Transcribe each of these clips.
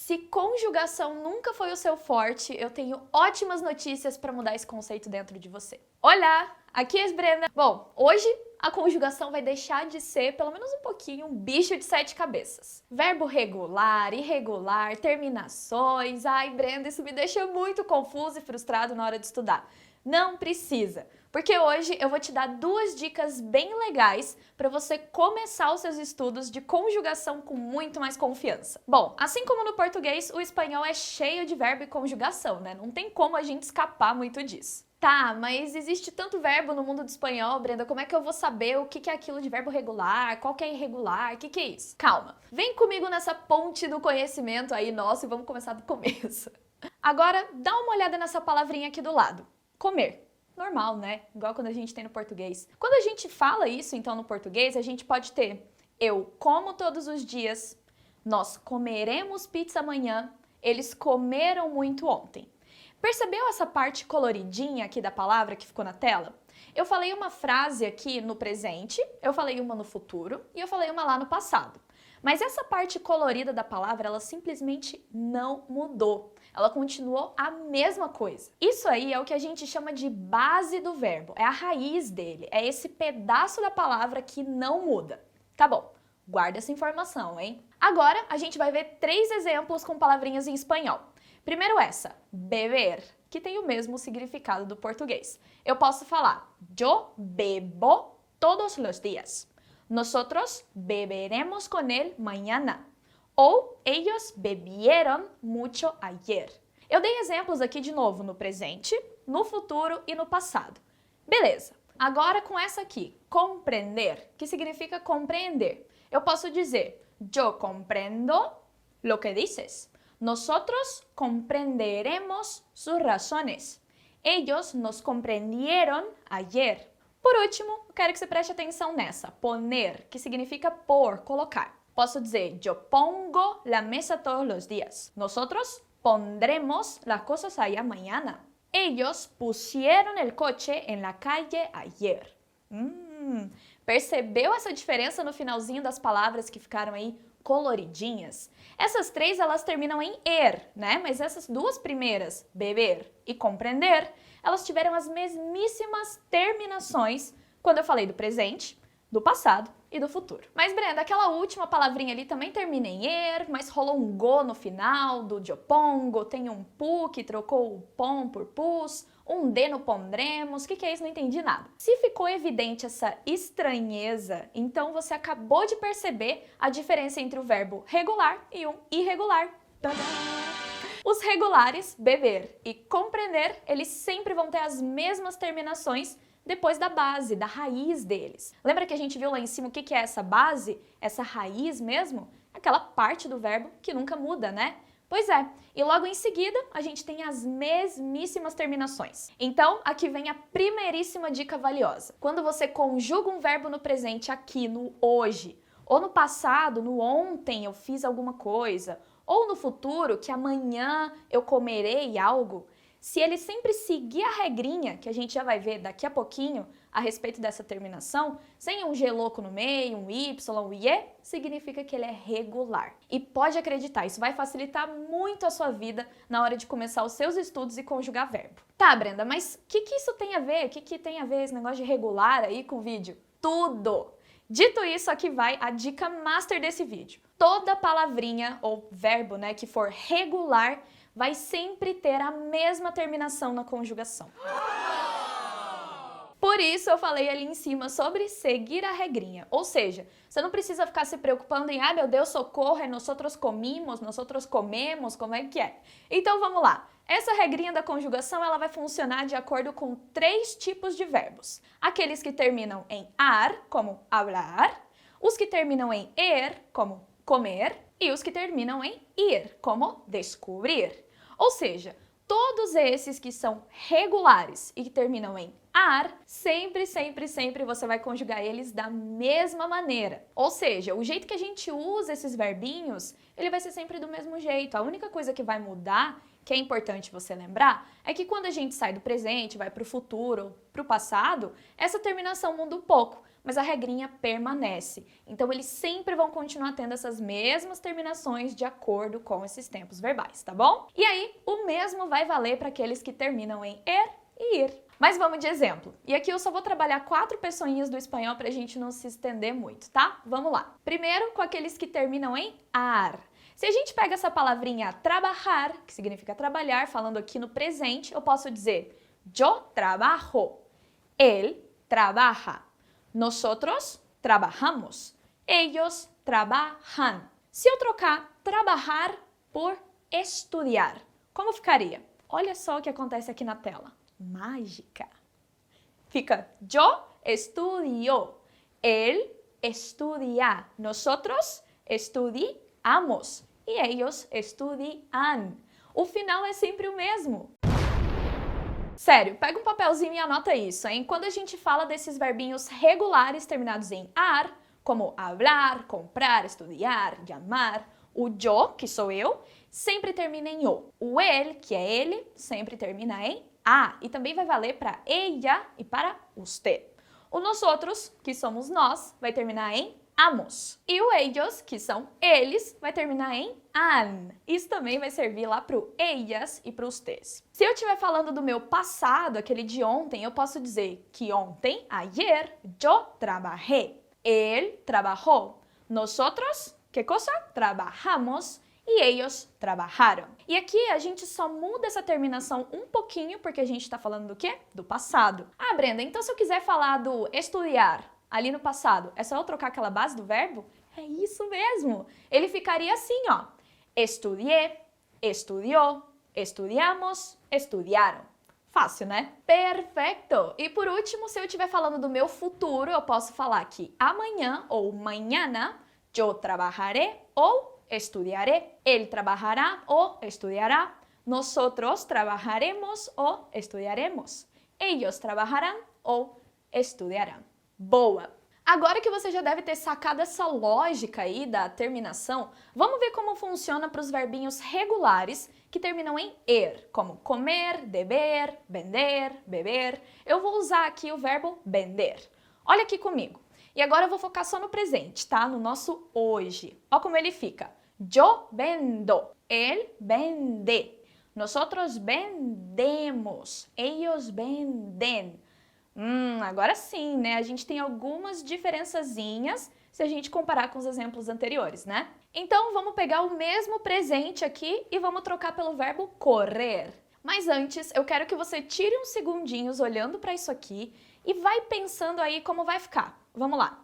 Se conjugação nunca foi o seu forte, eu tenho ótimas notícias para mudar esse conceito dentro de você. Olá, aqui é a Brenda. Bom, hoje a conjugação vai deixar de ser, pelo menos um pouquinho, um bicho de 7 cabeças. Verbo regular, irregular, terminações. Ai, Brenda, isso me deixa muito confuso e frustrado na hora de estudar. Não precisa, porque hoje eu vou te dar 2 dicas bem legais para você começar os seus estudos de conjugação com muito mais confiança. Bom, assim como no português, o espanhol é cheio de verbo e conjugação, né? Não tem como a gente escapar muito disso. Tá, mas existe tanto verbo no mundo do espanhol, Brenda, como é que eu vou saber o que é aquilo de verbo regular, qual que é irregular, o que é isso? Calma, vem comigo nessa ponte do conhecimento aí nosso e vamos começar do começo. Agora, dá uma olhada nessa palavrinha aqui do lado. Comer. Normal, né? Igual quando a gente tem no português. Quando a gente fala isso, então, no português, a gente pode ter eu como todos os dias, nós comeremos pizza amanhã, eles comeram muito ontem. Percebeu essa parte coloridinha aqui da palavra que ficou na tela? Eu falei uma frase aqui no presente, eu falei uma no futuro e eu falei uma lá no passado. Mas essa parte colorida da palavra, ela simplesmente não mudou. Ela continuou a mesma coisa. Isso aí é o que a gente chama de base do verbo, é a raiz dele, é esse pedaço da palavra que não muda. Tá bom, guarda essa informação, hein? Agora a gente vai ver 3 exemplos com palavrinhas em espanhol. Primeiro essa, beber, que tem o mesmo significado do português. Eu posso falar, yo bebo todos los días. Nosotros beberemos con él mañana. Ou ellos bebieron mucho ayer. Eu dei exemplos aqui de novo no presente, no futuro e no passado. Beleza, agora com essa aqui, compreender, que significa compreender. Eu posso dizer, yo comprendo lo que dices. Nosotros comprenderemos sus razones. Ellos nos comprendieron ayer. Por último, eu quero que você preste atenção nessa, poner, que significa pôr, colocar. Posso dizer, yo pongo la mesa todos los días. Nosotros pondremos las cosas allá mañana. Ellos pusieron el coche en la calle ayer. Percebeu essa diferença no finalzinho das palavras que ficaram aí coloridinhas? Essas 3, elas terminam em er, né? Mas essas 2 primeiras, beber e compreender, elas tiveram as mesmíssimas terminações quando eu falei do presente, do passado e do futuro. Mas, Brenda, aquela última palavrinha ali também termina em er, mas rolou um go no final do yo pongo, tem um pu que trocou o pom por pus, um D no pondremos, o que é isso? Não entendi nada. Se ficou evidente essa estranheza, então você acabou de perceber a diferença entre o verbo regular e um irregular. Tadá! Os regulares, beber e compreender, eles sempre vão ter as mesmas terminações depois da base, da raiz deles. Lembra que a gente viu lá em cima o que é essa base, essa raiz mesmo? Aquela parte do verbo que nunca muda, né? Pois é, e logo em seguida a gente tem as mesmíssimas terminações. Então, aqui vem a primeiríssima dica valiosa. Quando você conjuga um verbo no presente aqui, no hoje, ou no passado, no ontem eu fiz alguma coisa, ou no futuro, que amanhã eu comerei algo, se ele sempre seguir a regrinha, que a gente já vai ver daqui a pouquinho a respeito dessa terminação, sem um G louco no meio, um Y, um IE, significa que ele é regular. E pode acreditar, isso vai facilitar muito a sua vida na hora de começar os seus estudos e conjugar verbo. Tá, Brenda, mas o que isso tem a ver? O que tem a ver esse negócio de regular aí com o vídeo? Tudo! Dito isso, aqui vai a dica master desse vídeo. Toda palavrinha ou verbo, né, que for regular vai sempre ter a mesma terminação na conjugação. Por isso eu falei ali em cima sobre seguir a regrinha, ou seja, você não precisa ficar se preocupando em, meu Deus, socorro, é nosotros comimos, nosotros comemos, como é que é? Então vamos lá. Essa regrinha da conjugação ela vai funcionar de acordo com 3 tipos de verbos. Aqueles que terminam em ar, como hablar, os que terminam em er, como comer, e os que terminam em ir, como descobrir. Ou seja, todos esses que são regulares e que terminam em ar, sempre você vai conjugar eles da mesma maneira. Ou seja, o jeito que a gente usa esses verbinhos, ele vai ser sempre do mesmo jeito. A única coisa que vai mudar, que é importante você lembrar, é que quando a gente sai do presente, vai para o futuro, para o passado, essa terminação muda um pouco. mas a regrinha permanece. Então, eles sempre vão continuar tendo essas mesmas terminações de acordo com esses tempos verbais, tá bom? E aí, o mesmo vai valer para aqueles que terminam em er e ir. Mas vamos de exemplo. E aqui eu só vou trabalhar 4 pessoinhas do espanhol pra gente não se estender muito, tá? Vamos lá. Primeiro, com aqueles que terminam em ar. Se a gente pega essa palavrinha trabajar, que significa trabalhar, falando aqui no presente, eu posso dizer yo trabajo, él trabaja, nosotros trabajamos, ellos trabajan. Se eu trocar trabalhar por estudiar, como ficaria? Olha só o que acontece aqui na tela. Mágica. Fica yo estudio, él estudia, nosotros estudiamos e ellos estudian. O final é sempre o mesmo. Sério, pega um papelzinho e anota isso, hein? Quando a gente fala desses verbinhos regulares terminados em ar, como hablar, comprar, estudar, llamar, o yo, que sou eu, sempre termina em o. O él, que é ele, sempre termina em a. E também vai valer para ella e para usted. O nosotros, que somos nós, vai terminar em amos. E o ellos, que são eles, vai terminar em an. Isso também vai servir lá pro ellas e pro ustedes. Se eu estiver falando do meu passado, aquele de ontem, eu posso dizer que ontem, ayer, yo trabajé. Él trabajó. Nosotros, ¿qué cosa? Trabajamos. E ellos trabajaram. E aqui a gente só muda essa terminação um pouquinho, porque a gente está falando do quê? Do passado. Ah, Brenda, então se eu quiser falar do estudiar ali no passado, é só eu trocar aquela base do verbo? É isso mesmo! Ele ficaria assim, ó. Estudié, estudiou, estudiamos, estudiaram. Fácil, né? Perfeito! E por último, se eu estiver falando do meu futuro, eu posso falar que amanhã ou mañana yo trabajaré ou estudiaré. Él trabajará o estudiará. Nosotros trabajaremos o estudiaremos. Ellos trabajarán o estudiarán. Boa! Agora que você já deve ter sacado essa lógica aí da terminação, vamos ver como funciona para os verbinhos regulares que terminam em er, como comer, beber, vender, beber. Eu vou usar aqui o verbo vender. Olha aqui comigo. E agora eu vou focar só no presente, tá? No nosso hoje. Olha como ele fica. Yo vendo, él vende, nosotros vendemos, ellos venden. Agora sim, né? A gente tem algumas diferençazinhas se a gente comparar com os exemplos anteriores, né? Então vamos pegar o mesmo presente aqui e vamos trocar pelo verbo correr. Mas antes, eu quero que você tire uns segundinhos olhando para isso aqui e vai pensando aí como vai ficar. Vamos lá.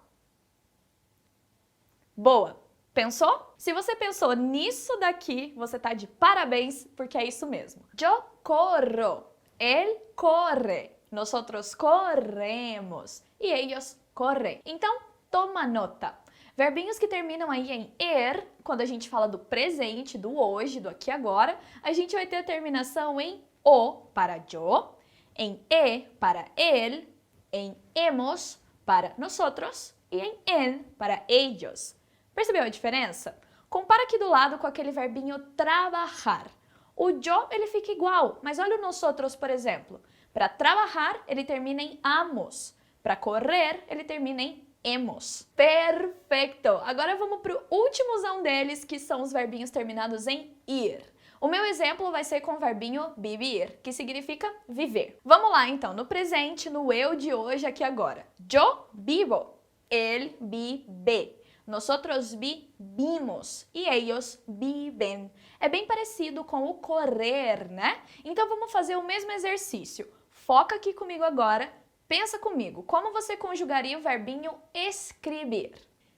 Boa! Pensou? Se você pensou nisso daqui, você tá de parabéns, porque é isso mesmo. Yo corro, él corre, nosotros corremos e ellos correm. Então, toma nota. Verbinhos que terminam aí em er, quando a gente fala do presente, do hoje, do aqui e agora, a gente vai ter a terminação em o para yo, em e para él, em hemos para nosotros e em en para ellos. Percebeu a diferença? Compara aqui do lado com aquele verbinho trabalhar. O yo, ele fica igual, mas olha o nosotros, por exemplo. Para trabalhar, ele termina em amos. Para correr, ele termina em hemos. Perfeito! Agora vamos para o últimozão deles, que são os verbinhos terminados em ir. O meu exemplo vai ser com o verbinho vivir, que significa viver. Vamos lá, então, no presente, no eu de hoje, aqui agora. Yo vivo, él vive. Nosotros vivimos e ellos viven. É bem parecido com o correr, né? Então vamos fazer o mesmo exercício. Foca aqui comigo agora. Pensa comigo, como você conjugaria o verbinho escrever?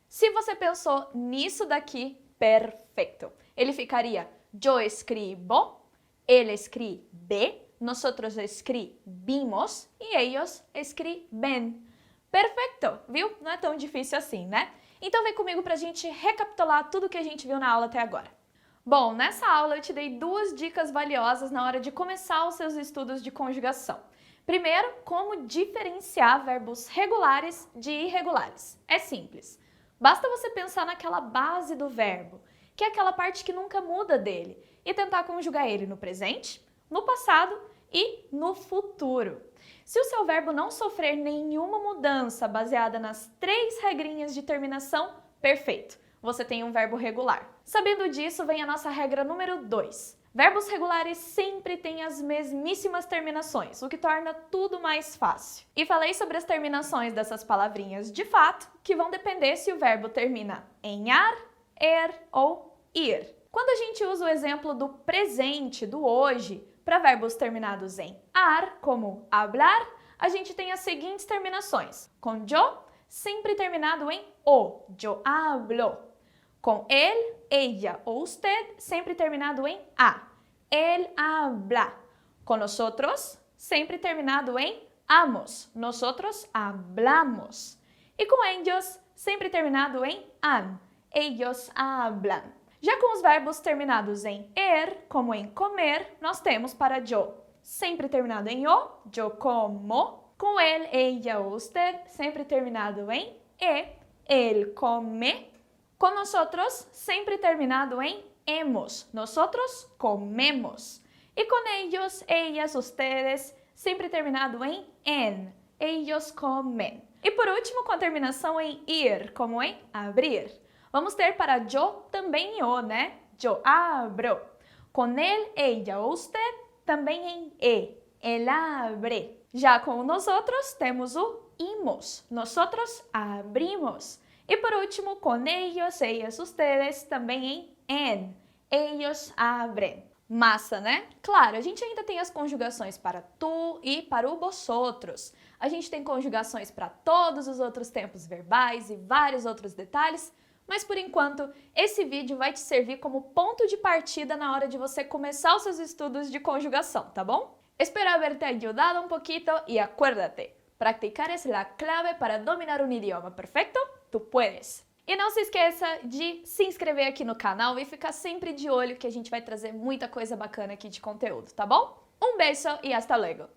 Se você pensou nisso daqui, perfeito. Ele ficaria yo escribo, él escribe, nosotros escribimos e ellos escriben. Perfeito, viu? Não é tão difícil assim, né? Então vem comigo pra gente recapitular tudo que a gente viu na aula até agora. Bom, nessa aula eu te dei 2 dicas valiosas na hora de começar os seus estudos de conjugação. Primeiro, como diferenciar verbos regulares de irregulares. É simples. Basta você pensar naquela base do verbo, que é aquela parte que nunca muda dele, e tentar conjugar ele no presente, no passado e no futuro. Se o seu verbo não sofrer nenhuma mudança baseada nas 3 regrinhas de terminação, perfeito, você tem um verbo regular. Sabendo disso, vem a nossa regra número 2. Verbos regulares sempre têm as mesmíssimas terminações, o que torna tudo mais fácil. E falei sobre as terminações dessas palavrinhas de fato, que vão depender se o verbo termina em ar, ou ir. Quando a gente usa o exemplo do presente, do hoje, para verbos terminados em ar, como hablar, a gente tem as seguintes terminações. Com yo, sempre terminado em o, yo hablo. Com él, ella ou usted, sempre terminado em a, él habla. Com nosotros, sempre terminado em amos, nosotros hablamos. E com ellos, sempre terminado em an, ellos hablan. Já com os verbos terminados em como em comer, nós temos para yo, sempre terminado em o, yo como. Com él, ella ou usted, sempre terminado em él come. Com nosotros, sempre terminado em hemos, nosotros comemos. E com ellos, ellas, ustedes, sempre terminado em ellos comen. E por último, com a terminação em ir, como em abrir. Vamos ter para yo também em o, né? Yo abro. Com él, ella ou usted, também em él abre. Já com nosotros, temos o imos, nosotros abrimos. E por último, com ellos, ellas, ustedes, também em ellos abren. Massa, né? Claro, a gente ainda tem as conjugações para tu e para o vosotros. A gente tem conjugações para todos os outros tempos verbais e vários outros detalhes, mas por enquanto, esse vídeo vai te servir como ponto de partida na hora de você começar os seus estudos de conjugação, tá bom? Espero haberte ayudado un poquito y acuérdate, practicar es la clave para dominar un idioma, ¿perfecto? Tú puedes! E não se esqueça de se inscrever aqui no canal e ficar sempre de olho que a gente vai trazer muita coisa bacana aqui de conteúdo, tá bom? Um beijo e hasta luego!